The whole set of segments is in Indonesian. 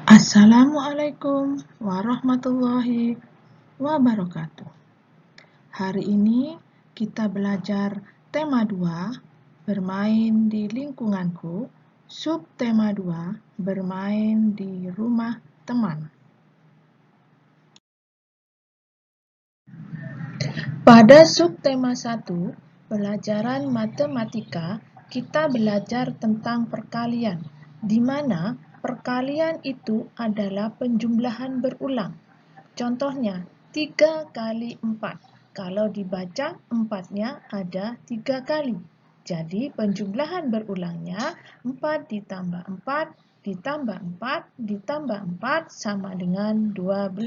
Assalamualaikum warahmatullahi wabarakatuh. Hari ini kita belajar tema 2, bermain di lingkunganku, subtema 2, bermain di rumah teman. Pada subtema 1, pelajaran matematika, kita belajar tentang perkalian, di mana perkalian itu adalah penjumlahan berulang. Contohnya, 3 kali 4. Kalau dibaca 4-nya ada 3 kali. Jadi penjumlahan berulangnya 4 ditambah 4 ditambah 4 ditambah 4 sama dengan 12.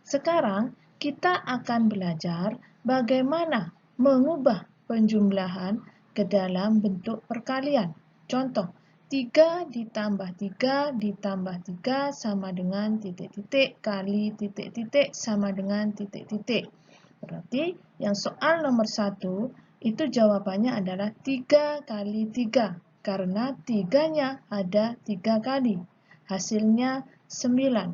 Sekarang kita akan belajar bagaimana mengubah penjumlahan ke dalam bentuk perkalian. Contoh, 3 ditambah 3 ditambah 3 sama dengan titik-titik kali titik-titik sama dengan titik-titik. Berarti yang soal nomor 1 itu jawabannya adalah 3 kali 3. Karena 3-nya ada 3 kali. Hasilnya 9.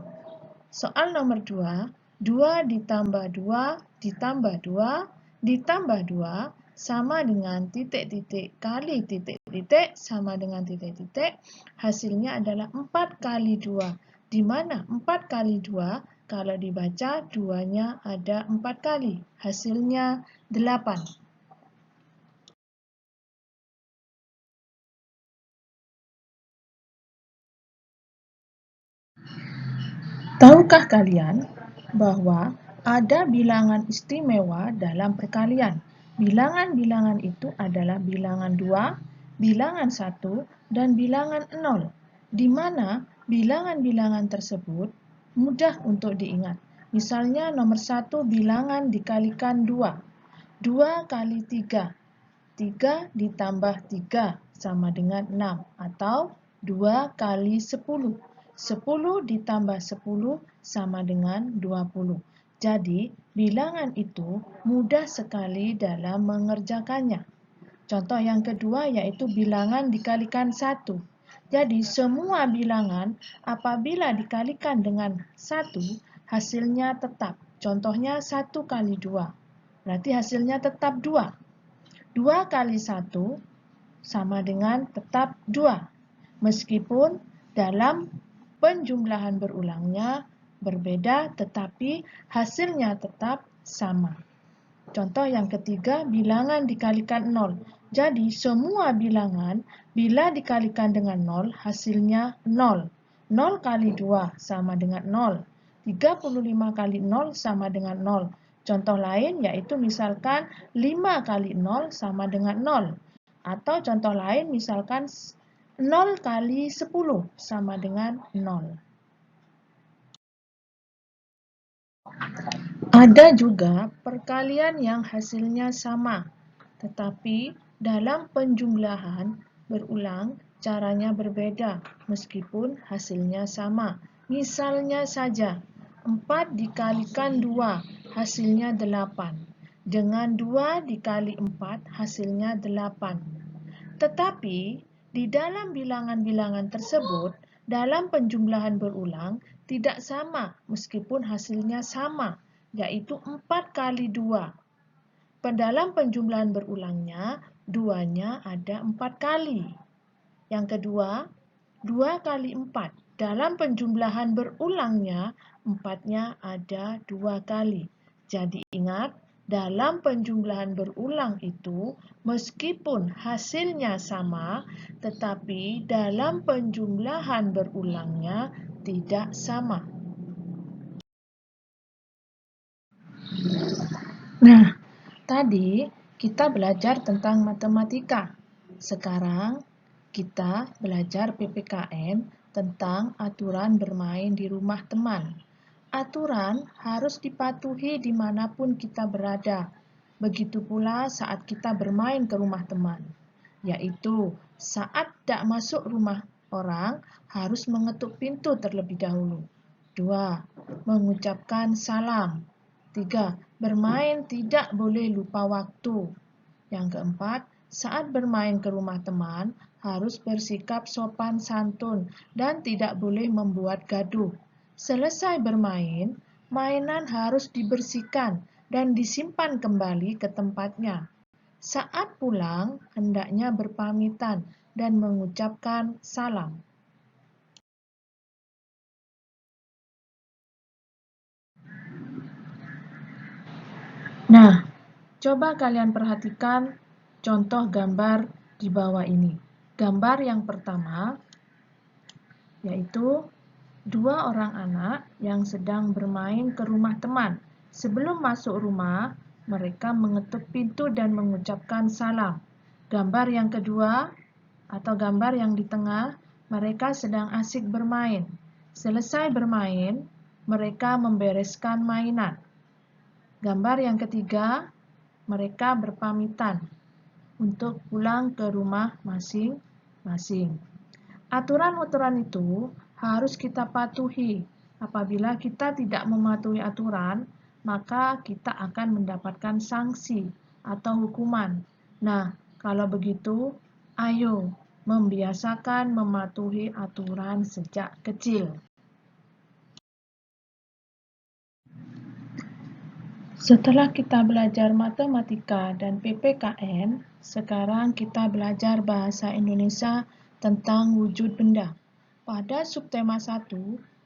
Soal nomor 2, 2 ditambah 2 ditambah 2 ditambah 2 sama dengan titik-titik kali titik-titik sama dengan titik-titik. Hasilnya adalah 4 kali 2, di mana 4 kali 2 kalau dibaca 2-nya ada 4 kali. Hasilnya 8. Tahukah kalian bahwa ada bilangan istimewa dalam perkalian? Bilangan-bilangan itu adalah bilangan 2, bilangan 1, dan bilangan 0, di mana bilangan-bilangan tersebut mudah untuk diingat. Misalnya nomor 1 bilangan dikalikan 2, 2 kali 3, 3 ditambah 3 sama dengan 6, atau 2 kali 10. 10 ditambah 10 sama dengan 20. Jadi, bilangan itu mudah sekali dalam mengerjakannya. Contoh yang kedua yaitu bilangan dikalikan 1. Jadi, semua bilangan apabila dikalikan dengan 1, hasilnya tetap. Contohnya 1 kali 2. Berarti hasilnya tetap 2. 2 kali 1 sama dengan tetap 2. Meskipun dalam penjumlahan berulangnya berbeda, tetapi hasilnya tetap sama. Contoh yang ketiga, bilangan dikalikan 0. Jadi, semua bilangan bila dikalikan dengan 0, hasilnya 0. 0 kali 2 sama dengan 0. 35 kali 0 sama dengan 0. Contoh lain yaitu misalkan 5 kali 0 sama dengan 0. Atau contoh lain misalkan 0 kali 10 sama dengan 0. Ada juga perkalian yang hasilnya sama, tetapi dalam penjumlahan berulang caranya berbeda meskipun hasilnya sama. Misalnya saja, 4 dikalikan 2 hasilnya 8. Dengan 2 dikali 4 hasilnya 8. Tetapi di dalam bilangan-bilangan tersebut, dalam penjumlahan berulang tidak sama meskipun hasilnya sama, yaitu 4 kali 2. Dalam penjumlahan berulangnya, 2-nya ada 4 kali. Yang kedua, 2 kali 4. Dalam penjumlahan berulangnya, 4-nya ada 2 kali. Jadi ingat, dalam penjumlahan berulang itu, meskipun hasilnya sama, tetapi dalam penjumlahan berulangnya tidak sama. Nah, tadi kita belajar tentang matematika. Sekarang kita belajar PPKN tentang aturan bermain di rumah teman. Aturan harus dipatuhi dimanapun kita berada. Begitu pula saat kita bermain ke rumah teman. Yaitu saat tak masuk rumah orang harus mengetuk pintu terlebih dahulu. 2. Mengucapkan salam. 3. Bermain tidak boleh lupa waktu. Yang keempat, saat bermain ke rumah teman harus bersikap sopan santun dan tidak boleh membuat gaduh. Selesai bermain, mainan harus dibersihkan dan disimpan kembali ke tempatnya. Saat pulang, hendaknya berpamitan dan mengucapkan salam. Nah, coba kalian perhatikan contoh gambar di bawah ini. Gambar yang pertama yaitu dua orang anak yang sedang bermain ke rumah teman. Sebelum masuk rumah, mereka mengetuk pintu dan mengucapkan salam. Gambar yang kedua atau gambar yang di tengah, mereka sedang asik bermain. Selesai bermain, mereka membereskan mainan. Gambar yang ketiga, mereka berpamitan untuk pulang ke rumah masing-masing. Aturan-aturan itu harus kita patuhi. Apabila kita tidak mematuhi aturan, maka kita akan mendapatkan sanksi atau hukuman. Nah, kalau begitu, ayo membiasakan mematuhi aturan sejak kecil. Setelah kita belajar matematika dan PPKN, sekarang kita belajar bahasa Indonesia tentang wujud benda. Pada subtema 1,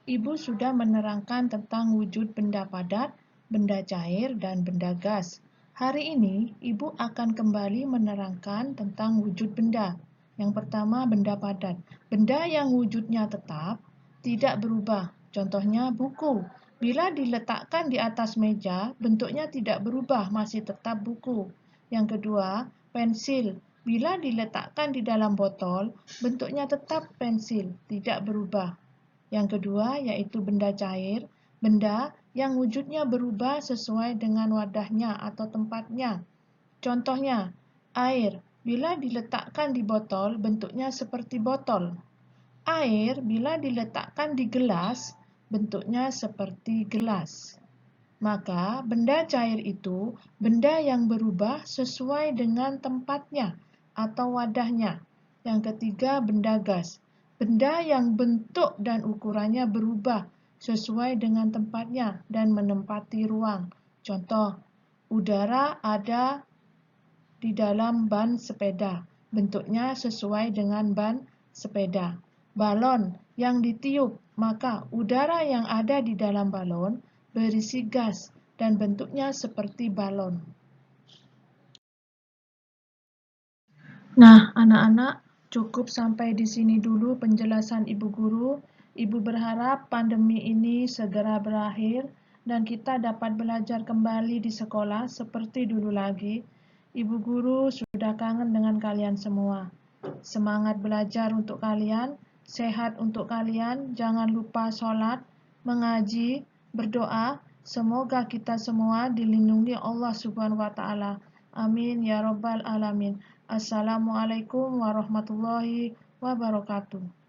Ibu sudah menerangkan tentang wujud benda padat, benda cair, dan benda gas. Hari ini, Ibu akan kembali menerangkan tentang wujud benda. Yang pertama, benda padat. Benda yang wujudnya tetap, tidak berubah. Contohnya buku. Bila diletakkan di atas meja, bentuknya tidak berubah, masih tetap buku. Yang kedua, pensil. Bila diletakkan di dalam botol, bentuknya tetap pensil, tidak berubah. Yang kedua, yaitu benda cair. Benda yang wujudnya berubah sesuai dengan wadahnya atau tempatnya. Contohnya, air. Bila diletakkan di botol, bentuknya seperti botol. Air bila diletakkan di gelas, bentuknya seperti gelas. Maka benda cair itu benda yang berubah sesuai dengan tempatnya atau wadahnya. Yang ketiga, benda gas. Benda yang bentuk dan ukurannya berubah sesuai dengan tempatnya dan menempati ruang. Contoh, udara ada di dalam ban sepeda. Bentuknya sesuai dengan ban sepeda. Balon yang ditiup, maka udara yang ada di dalam balon berisi gas dan bentuknya seperti balon. Nah, anak-anak, cukup sampai di sini dulu penjelasan Ibu Guru. Ibu berharap pandemi ini segera berakhir dan kita dapat belajar kembali di sekolah seperti dulu lagi. Ibu Guru sudah kangen dengan kalian semua. Semangat belajar untuk kalian, sehat untuk kalian, jangan lupa sholat, mengaji, berdoa. Semoga kita semua dilindungi Allah Subhanahu wa Ta'ala. Amin ya Rabbal Alamin. Assalamualaikum warahmatullahi wabarakatuh.